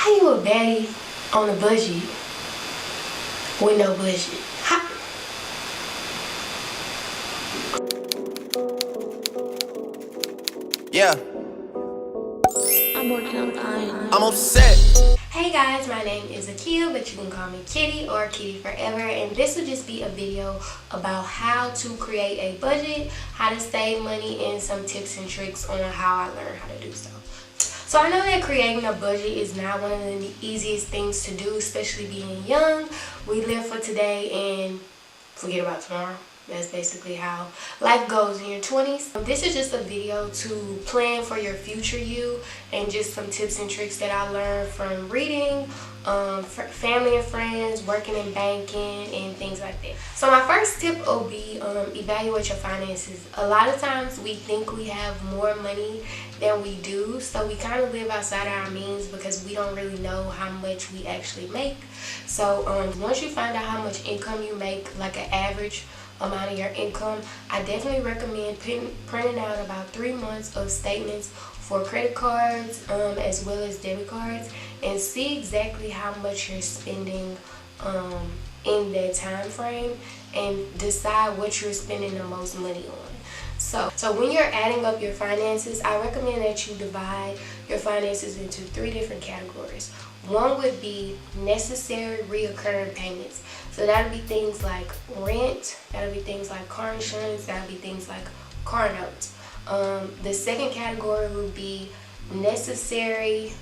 How you a baddie on a budget with no budget? Yeah, I'm working on iron. I'm upset. Hey guys, my name is Akia, but you can call me Kitty or Kitty Forever, and this will just be a video about how to create a budget, how to save money, and some tips and tricks on how I learned how to do so. So I know that creating a budget is not one of the easiest things to do, especially being young. We live for today and forget about tomorrow. That's basically how life goes in your 20s. This is just a video to plan for your future you and just some tips and tricks that I learned from reading, family and friends, working in banking, and things like that. So my first tip will be evaluate your finances. A lot of times we think we have more money than we do, so we kind of live outside our means because we don't really know how much we actually make. So once you find out how much income you make, like an average amount of your income, I definitely recommend printing out about 3 months of statements for credit cards as well as debit cards, and see exactly how much you're spending in that time frame and decide what you're spending the most money on. So when you're adding up your finances, I recommend that you divide your finances into 3 different categories. One would be necessary reoccurring payments. So that would be things like rent, that would be things like car insurance, that would be things like car notes. The second category would be necessary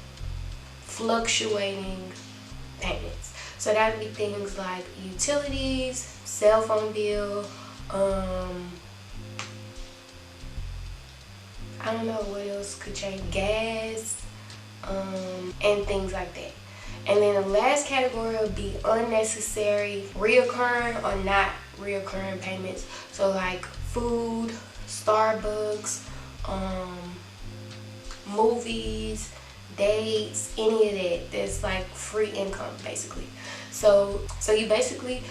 fluctuating payments. So that would be things like utilities, cell phone bill, I don't know what else could change, gas, and things like that. And then the last category would be unnecessary reoccurring or not reoccurring payments. So like food, Starbucks, movies, dates, any of that. That's like free income basically. So you basically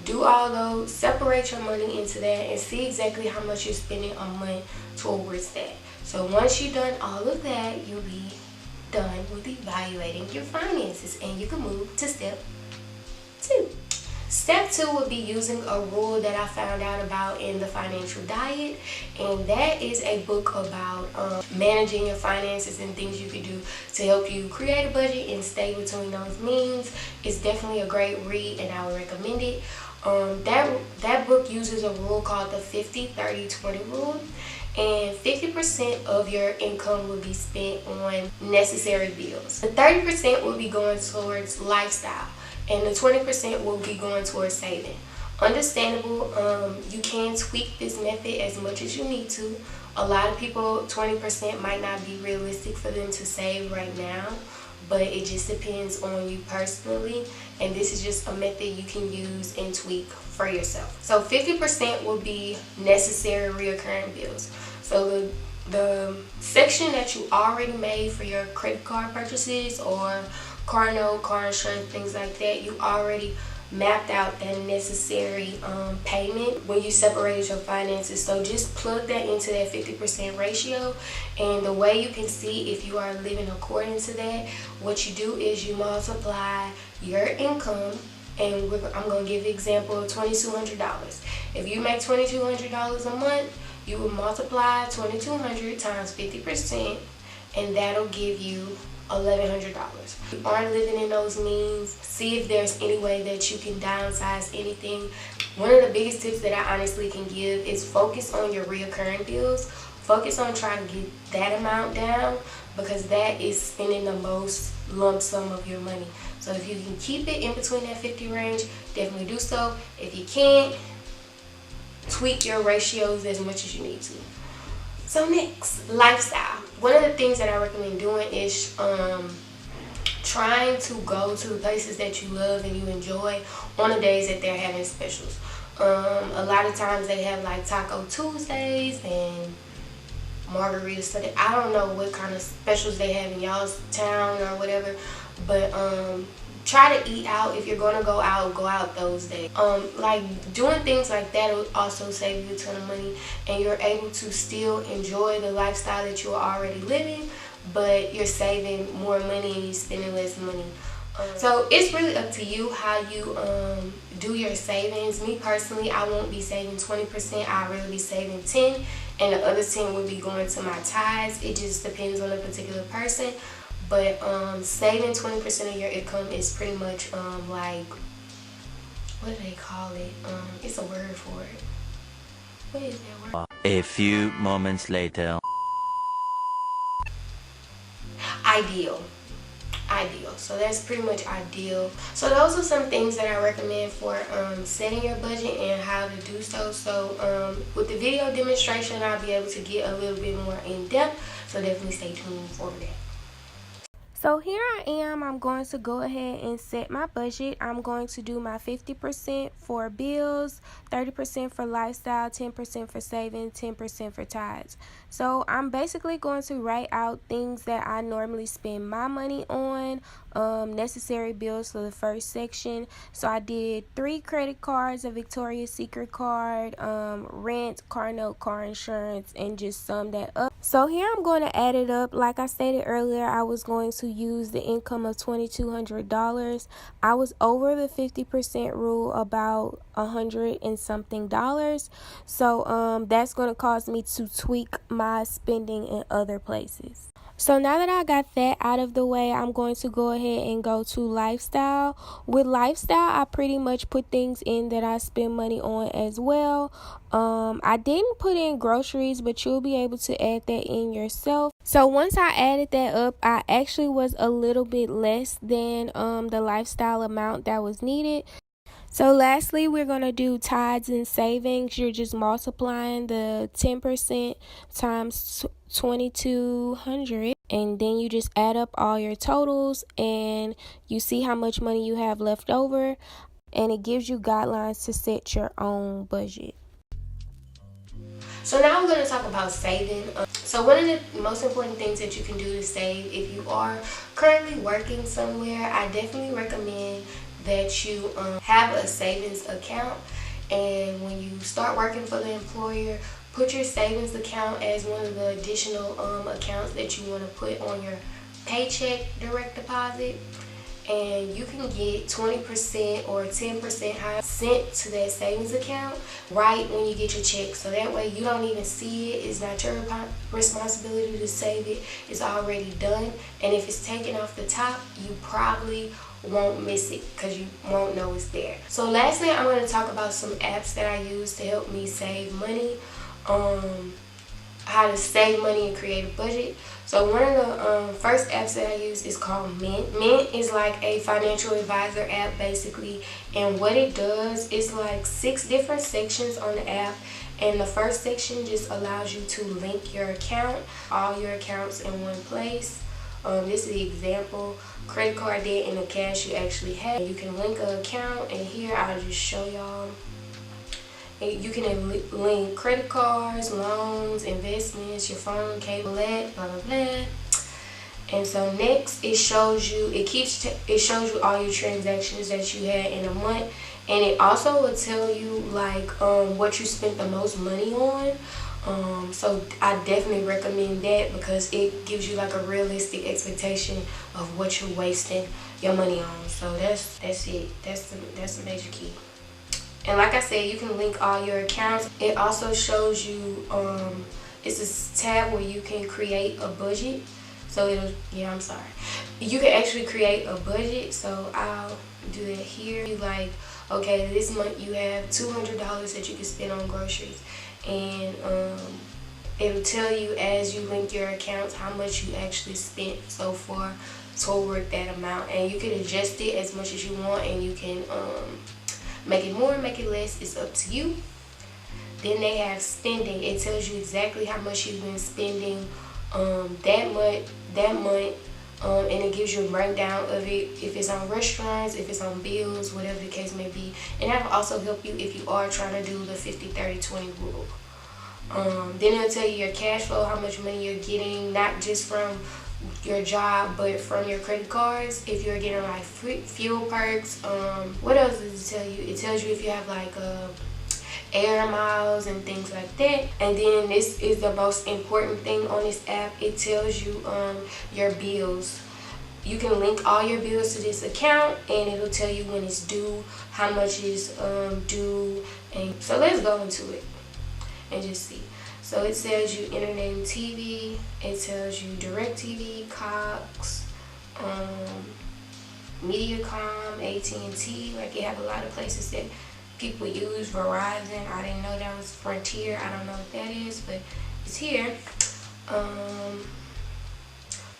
do all those, separate your money into that, and see exactly how much you're spending a month towards that. So once you've done all of that, you'll be done with evaluating your finances, and you can move to step 2. Step 2 would be using a rule that I found out about in the Financial Diet, and that is a book about managing your finances and things you could do to help you create a budget and stay between those means. It's definitely a great read, and I would recommend it. That book uses a rule called the 50-30-20 rule, and 50% of your income will be spent on necessary bills. The 30% will be going towards lifestyle, and the 20% will be going towards saving. Understandable, you can tweak this method as much as you need to. A lot of people, 20% might not be realistic for them to save right now, but it just depends on you personally, and this is just a method you can use and tweak for yourself. So 50% will be necessary reoccurring bills. So the section that you already made for your credit card purchases or car note, car insurance, things like that, you already mapped out that necessary payment when you separated your finances. So just plug that into that 50% ratio, and the way you can see if you are living according to that, what you do is you multiply your income, and I'm going to give the example of $2,200. If you make $2,200 a month, you will multiply 2,200 times 50%, and that'll give you $1,100. If you aren't living in those means, see if there's any way that you can downsize anything. One of the biggest tips that I honestly can give is focus on your reoccurring bills. Focus on trying to get that amount down, because that is spending the most lump sum of your money. So if you can keep it in between that 50 range, definitely do so. If you can't, tweak your ratios as much as you need to. So next, lifestyle. One of the things that I recommend doing is trying to go to the places that you love and you enjoy on the days that they're having specials. A lot of times they have like Taco Tuesdays and margarita Sunday. I don't know what kind of specials they have in y'all's town or whatever, but try to eat out. If you're gonna go out those days. Like doing things like that will also save you a ton of money, and you're able to still enjoy the lifestyle that you're already living, but you're saving more money and you're spending less money. So it's really up to you how you do your savings. Me personally, I won't be saving 20%. I'll really be saving 10, and the other 10 will be going to my tithes. It just depends on the particular person. But saving 20% of your income is pretty much like, what do they call it? It's a word for it. What is that word? A few moments later. Ideal. So that's pretty much ideal. So those are some things that I recommend for setting your budget and how to do so. So with the video demonstration, I'll be able to get a little bit more in depth, so definitely stay tuned for that. So here I am. I'm going to go ahead and set my budget. I'm going to do my 50% for bills, 30% for lifestyle, 10% for saving, 10% for tithes. So I'm basically going to write out things that I normally spend my money on, necessary bills for the first section. So I did 3 credit cards, a Victoria's Secret card, rent, car note, car insurance, and just sum that up. So here I'm going to add it up. Like I stated earlier, I was going to use the income of $2,200. I was over the 50% rule, about $100 and something. So that's going to cause me to tweak my spending in other places. So now that I got that out of the way, I'm going to go ahead and go to lifestyle. With lifestyle, I pretty much put things in that I spend money on as well. I didn't put in groceries, but you'll be able to add that in yourself. So once I added that up, I actually was a little bit less than the lifestyle amount that was needed. So lastly, we're going to do tithes and savings. You're just multiplying the 10% times 2,200, and then you just add up all your totals and you see how much money you have left over, and it gives you guidelines to set your own budget. So now we're going to talk about saving. So one of the most important things that you can do to save, if you are currently working somewhere, I definitely recommend that you have a savings account. And when you start working for the employer, put your savings account as one of the additional accounts that you want to put on your paycheck direct deposit. And you can get 20% or 10% sent to that savings account right when you get your check. So that way you don't even see it. It's not your responsibility to save it. It's already done. And if it's taken off the top, you probably won't miss it because you won't know it's there. So lastly, I'm going to talk about some apps that I use to help me save money. How to save money and create a budget. So one of the first apps that I use is called Mint. Mint is like a financial advisor app basically, and what it does is like 6 different sections on the app, and the first section just allows you to link your account, all your accounts in one place. This is the example, credit card debt and the cash you actually have. You can link an account, and here I'll just show y'all. You can link credit cards, loans, investments, your phone, cable, blah blah blah. And so next, it shows you all your transactions that you had in a month, and it also will tell you like what you spent the most money on. So I definitely recommend that because it gives you like a realistic expectation of what you're wasting your money on. So that's it. That's the major key. And like I said, you can link all your accounts. It also shows you, it's a tab where you can create a budget. So you can actually create a budget. So I'll do that here. You like, okay, this month you have $200 that you can spend on groceries. And it'll tell you as you link your accounts how much you actually spent so far toward that amount. And you can adjust it as much as you want, and you can make it more, make it less. It's up to you. Then they have spending. It tells you exactly how much you've been spending that month, and it gives you a breakdown of it, if it's on restaurants, if it's on bills, whatever the case may be. And that will also help you if you are trying to do the 50-30-20 rule. Then it'll tell you your cash flow, how much money you're getting, not just from your job but from your credit cards, if you're getting like fuel perks. What else does it tell you? It tells you if you have like air miles and things like that. And then this is the most important thing on this app. It tells you your bills. You can link all your bills to this account, and it'll tell you when it's due, how much is due. And so let's go into it and just see. So it tells you internet and TV, it tells you DirecTV, Cox, Mediacom, AT&T. Like, it have a lot of places that people use. Verizon, I didn't know that was Frontier. I don't know what that is, but it's here.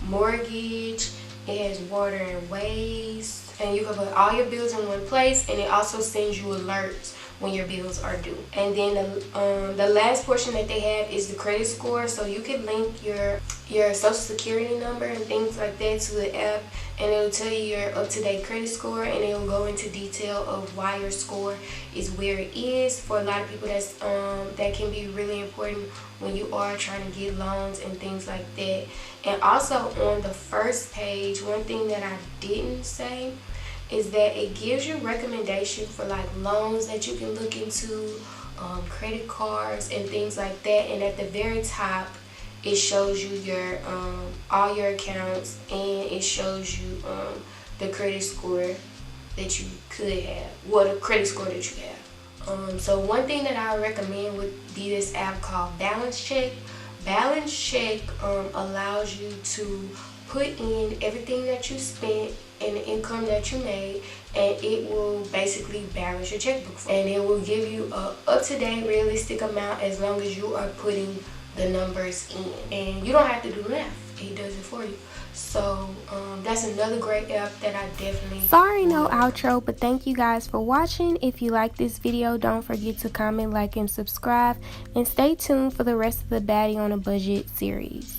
Mortgage, it has water and waste, and you can put all your bills in one place, and it also sends you alerts when your bills are due. And then the last portion that they have is the credit score. So you can link your social security number and things like that to the app, and it'll tell you your up-to-date credit score, and it'll go into detail of why your score is where it is. For a lot of people, that's that can be really important when you are trying to get loans and things like that. And also on the first page, one thing that I didn't say is that it gives you recommendations for like loans that you can look into, credit cards and things like that. And at the very top, it shows you your all your accounts, and it shows you the credit score that you could have, well, the credit score that you have. So one thing that I recommend would be this app called Balance Check. Balance Check allows you to put in everything that you spent and the income that you made, and it will basically balance your checkbook for you. And it will give you a up-to-date realistic amount as long as you are putting the numbers in, and you don't have to do math. It does it for you. So that's another great app that I definitely... Sorry, no outro, but thank you guys for watching. If you like this video, don't forget to comment, like, and subscribe, and stay tuned for the rest of the Baddie on a Budget series.